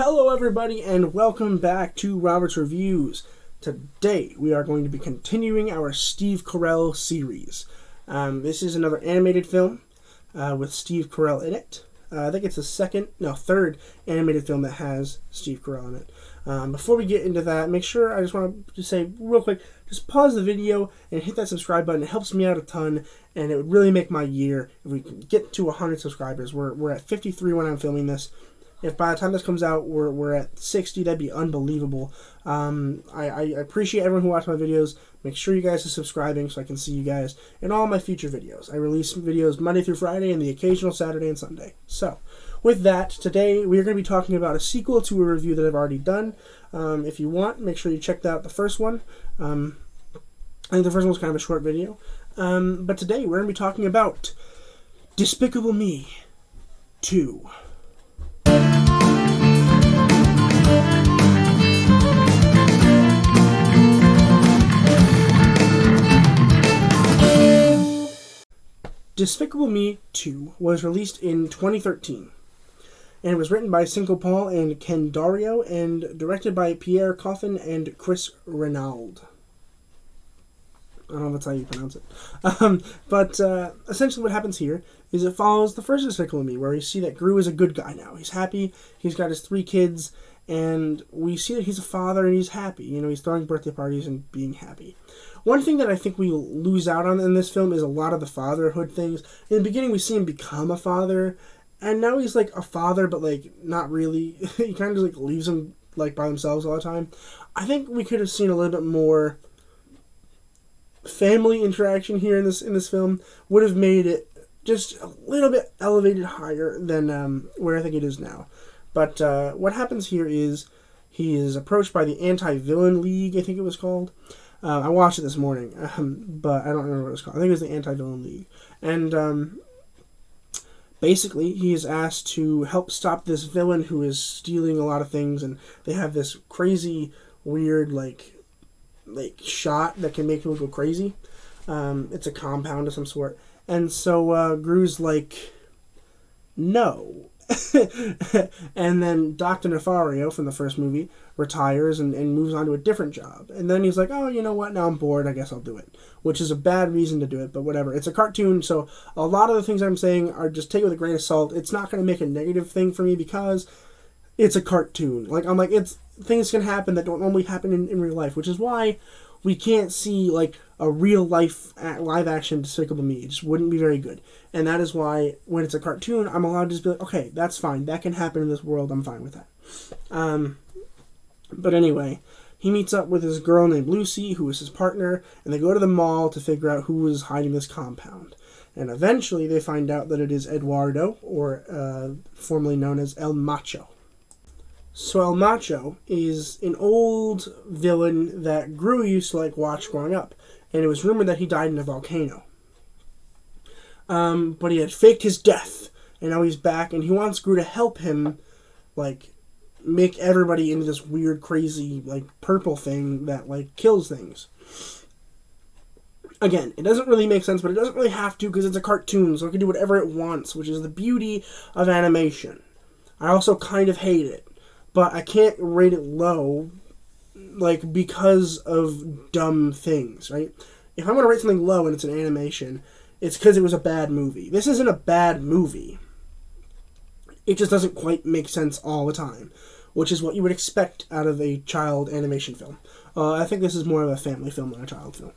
Hello everybody and welcome back to Robert's Reviews. Today we are going to be continuing our Steve Carell series. This is another animated film with Steve Carell in it. I think it's the third animated film that has Steve Carell in it. Before we get into that, make sure, I just want to say real quick, just pause the video and hit that subscribe button. It helps me out a ton and it would really make my year if we can get to 100 subscribers. We're at 53 when I'm filming this. If by the time this comes out, we're at 60, that'd be unbelievable. I appreciate everyone who watched my videos. Make sure you guys are subscribing so I can see you guys in all my future videos. I release videos Monday through Friday and the occasional Saturday and Sunday. So, with that, today we are going to be talking about a sequel to a review that I've already done. If you want, make sure you check out the first one. I think the first one was kind of a short video. But today we're going to be talking about Despicable Me 2. Despicable Me 2 was released in 2013, and it was written by Cinco Paul and Ken Dario, and directed by Pierre Coffin and Chris Renaud. I don't know if that's how you pronounce it. But essentially what happens here is it follows the first Despicable Me, where we see that Gru is a good guy now. He's happy, he's got his 3 kids, and we see that he's a father and he's happy. You know, he's throwing birthday parties and being happy. One thing that I think we lose out on in this film is a lot of the fatherhood things. In the beginning, we see him become a father, and now he's like a father, but like not really. He kind of like leaves them like by themselves all the time. I think we could have seen a little bit more family interaction here in this film. Would have made it just a little bit elevated higher than where I think it is now. But what happens here is he is approached by the Anti-Villain League, I think it was called. I watched it this morning, but I don't remember what it was called. I think it was the Anti-Villain League. And basically, he is asked to help stop this villain who is stealing a lot of things, and they have this crazy, weird, like shot that can make people go crazy. It's a compound of some sort. And so Gru's like, no. And then Dr. Nefario from the first movie retires and moves on to a different job. And then he's like, oh, you know what? Now I'm bored. I guess I'll do it. Which is a bad reason to do it, but whatever. It's a cartoon, so a lot of the things I'm saying are just take it with a grain of salt. It's not going to make a negative thing for me because it's a cartoon. Like, I'm like, things can happen that don't normally happen in real life, which is why we can't see, like, a real life live action Despicable Me. It just wouldn't be very good. And that is why, when it's a cartoon, I'm allowed to just be like, okay, that's fine. That can happen in this world. I'm fine with that. But anyway, he meets up with this girl named Lucy, who is his partner, and they go to the mall to figure out who is hiding this compound. And eventually they find out that it is Eduardo, or formerly known as El Macho. So El Macho is an old villain that Gru used to like watch growing up, and it was rumored that he died in a volcano. But he had faked his death, and now he's back, and he wants Gru to help him, like, make everybody into this weird, crazy, like, purple thing that, like, kills things. Again, it doesn't really make sense, but it doesn't really have to because it's a cartoon, so it can do whatever it wants, which is the beauty of animation. I also kind of hate it. But I can't rate it low, like, because of dumb things, right? If I'm going to rate something low and it's an animation, it's because it was a bad movie. This isn't a bad movie. It just doesn't quite make sense all the time, which is what you would expect out of a child animation film. I think this is more of a family film than a child film.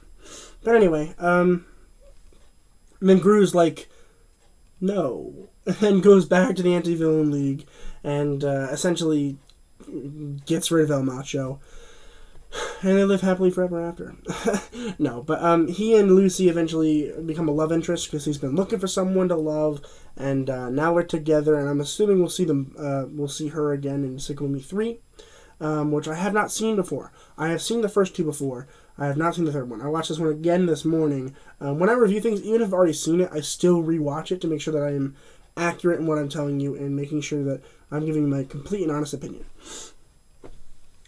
But anyway, then Gru's like, no, and goes back to the Anti-Villain League and essentially gets rid of El Macho, and they live happily forever after. No, but he and Lucy eventually become a love interest because he's been looking for someone to love, and now we're together, and I'm assuming we'll see her again in Despicable Me 3, which I have not seen before. I have seen the first 2 before. I have not seen the third one. I watched this one again this morning. When I review things, even if I've already seen it, I still rewatch it to make sure that I am accurate in what I'm telling you and making sure that I'm giving my complete and honest opinion.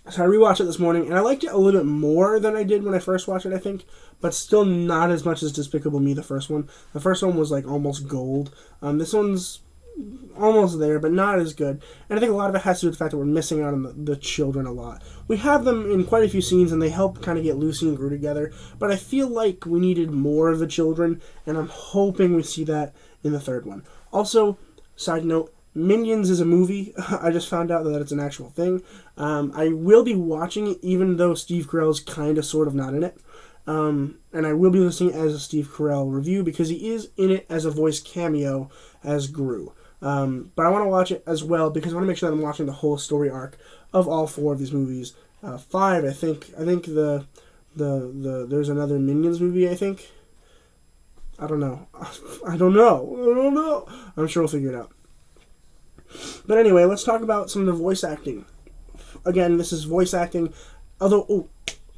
So I rewatched it this morning, and I liked it a little bit more than I did when I first watched it, I think, but still not as much as Despicable Me, the first one. The first one was like almost gold. This one's almost there, but not as good. And I think a lot of it has to do with the fact that we're missing out on the children a lot. We have them in quite a few scenes, and they help kind of get Lucy and Gru together, but I feel like we needed more of the children, and I'm hoping we see that in the third one. Also, side note, Minions is a movie. I just found out that it's an actual thing. I will be watching it, even though Steve Carell's kind of sort of not in it. And I will be listening as a Steve Carell review because he is in it as a voice cameo as Gru. But I want to watch it as well because I want to make sure that I'm watching the whole story arc of all 4 of these movies. 5, I think. I think there's another Minions movie. I think. I don't know. I don't know. I'm sure we'll figure it out. But anyway, let's talk about some of the voice acting. Again, this is voice acting. Although,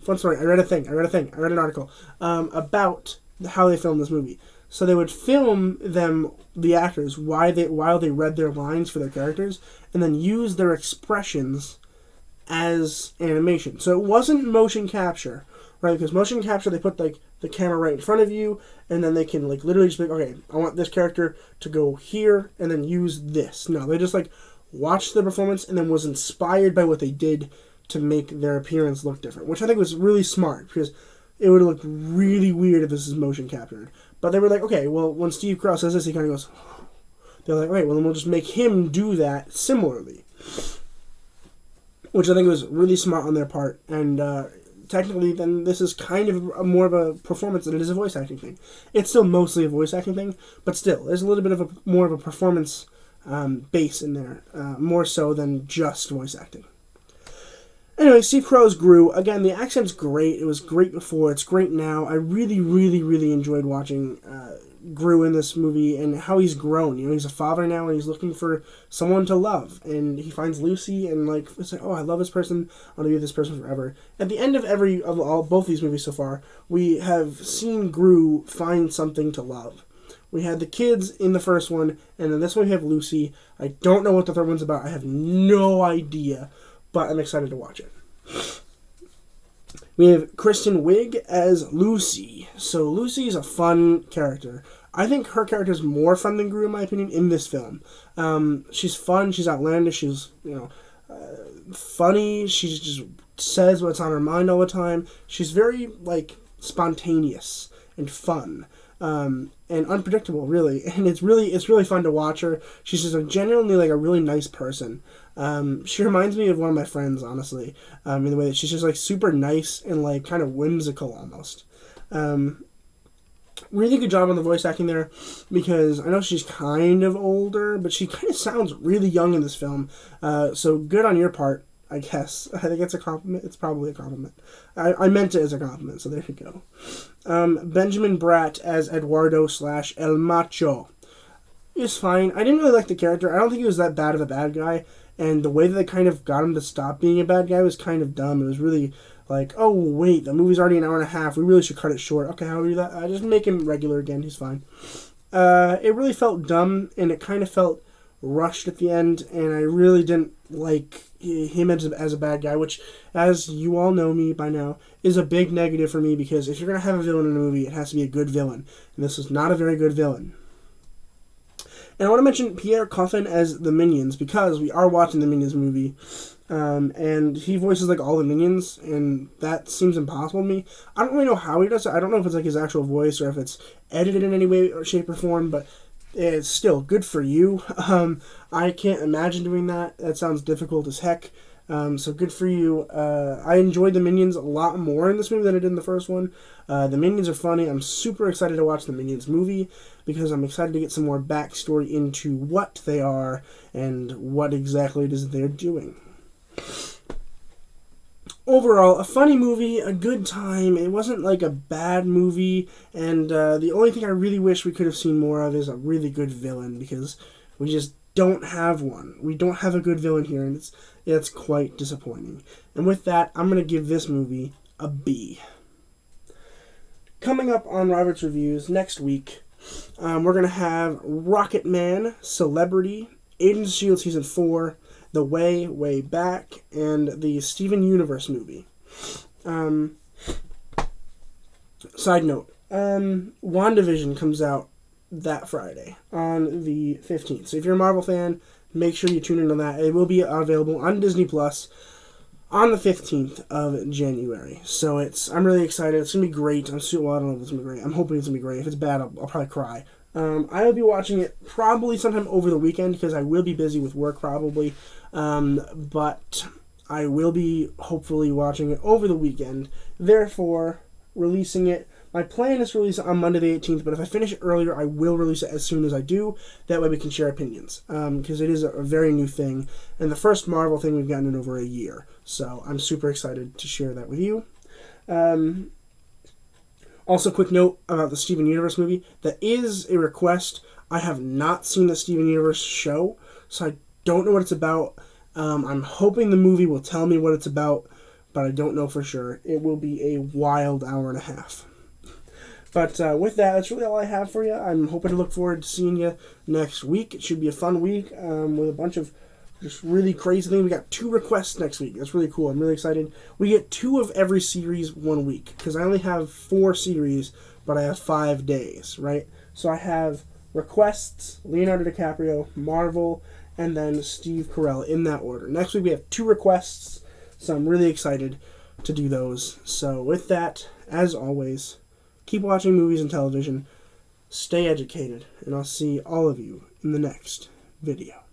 fun story. I read an article about how they filmed this movie. So they would film them, the actors, while they read their lines for their characters, and then use their expressions as animation. So it wasn't motion capture, right? Because motion capture, they put like the camera right in front of you, and then they can like literally just be like, okay, I want this character to go here, and then use this. No, they just like watched the performance and then was inspired by what they did to make their appearance look different, which I think was really smart because it would look really weird if this is motion captured. But they were like, okay, well, when Steve Carell says this, he kind of goes, they're like, right, well, then we'll just make him do that similarly. Which I think was really smart on their part. And technically, then this is kind of more of a performance than it is a voice acting thing. It's still mostly a voice acting thing, but still, there's a little bit of more of a performance base in there, more so than just voice acting. Anyway, Steve Carell's Gru. Again, the accent's great. It was great before. It's great now. I really, really, really enjoyed watching Gru in this movie and how he's grown. You know, he's a father now and he's looking for someone to love. And he finds Lucy and like, it's like, oh, I love this person. I want to be with this person forever. At the end of both these movies so far, we have seen Gru find something to love. We had the kids in the first one, and then this one we have Lucy. I don't know what the third one's about. I have no idea. But I'm excited to watch it. We have Kristen Wiig as Lucy. So Lucy is a fun character. I think her character is more fun than Gru, in my opinion, in this film. She's fun. She's outlandish. She's, funny. She just says what's on her mind all the time. She's very, spontaneous and fun. And unpredictable, really. And it's really fun to watch her. She's just genuinely, a really nice person. She reminds me of one of my friends, honestly, in the way that she's just, super nice and, kind of whimsical, almost. Really good job on the voice acting there, because I know she's kind of older, but she kind of sounds really young in this film, so good on your part, I guess. I think it's a compliment. It's probably a compliment. I meant it as a compliment, so there you go. Benjamin Bratt as Eduardo/El Macho is fine. I didn't really like the character. I don't think he was that bad of a bad guy. And the way that they kind of got him to stop being a bad guy was kind of dumb. It was really like, oh, wait, the movie's already an hour and a half. We really should cut it short. Okay, how do we do that? Just make him regular again. He's fine. It really felt dumb, and it kind of felt rushed at the end, and I really didn't like him as a bad guy, which, as you all know me by now, is a big negative for me, because if you're going to have a villain in a movie, it has to be a good villain. And this is not a very good villain. And I want to mention Pierre Coffin as the Minions, because we are watching the Minions movie, and he voices all the Minions, and that seems impossible to me. I don't really know how he does it. I don't know if it's his actual voice or if it's edited in any way or shape or form, but it's still good for you. I can't imagine doing that. That sounds difficult as heck. So good for you. I enjoyed the Minions a lot more in this movie than I did in the first one. The Minions are funny. I'm super excited to watch the Minions movie because I'm excited to get some more backstory into what they are and what exactly it is they're doing. Overall, a funny movie, a good time. It wasn't a bad movie, and the only thing I really wish we could have seen more of is a really good villain, because we just don't have one. We don't have a good villain here, and it's quite disappointing. And with that, I'm going to give this movie a B. Coming up on Robert's Reviews next week, we're going to have Rocket Man, Celebrity, Agents of S.H.I.E.L.D. Season 4, The Way, Way Back, and the Steven Universe movie. Side note, WandaVision comes out that Friday on the 15th. So if you're a Marvel fan, make sure you tune in on that. It will be available on Disney Plus on the 15th of January. So I'm really excited. It's going to be great. I don't know if it's going to be great. I'm hoping it's going to be great. If it's bad, I'll probably cry. I will be watching it probably sometime over the weekend because I will be busy with work probably. But I will be hopefully watching it over the weekend. Therefore, releasing it. My plan is to release it on Monday the 18th, but if I finish it earlier, I will release it as soon as I do. That way we can share opinions, because it is a very new thing, and the first Marvel thing we've gotten in over a year. So I'm super excited to share that with you. Also, quick note about the Steven Universe movie. That is a request. I have not seen the Steven Universe show, so I don't know what it's about. I'm hoping the movie will tell me what it's about, but I don't know for sure. It will be a wild hour and a half. But with that, that's really all I have for you. I'm hoping to look forward to seeing you next week. It should be a fun week with a bunch of just really crazy things. We got 2 requests next week. That's really cool. I'm really excited. We get 2 of every series 1 week because I only have 4 series, but I have 5 days, right? So I have requests, Leonardo DiCaprio, Marvel, and then Steve Carell in that order. Next week we have 2 requests, so I'm really excited to do those. So with that, as always, keep watching movies and television, stay educated, and I'll see all of you in the next video.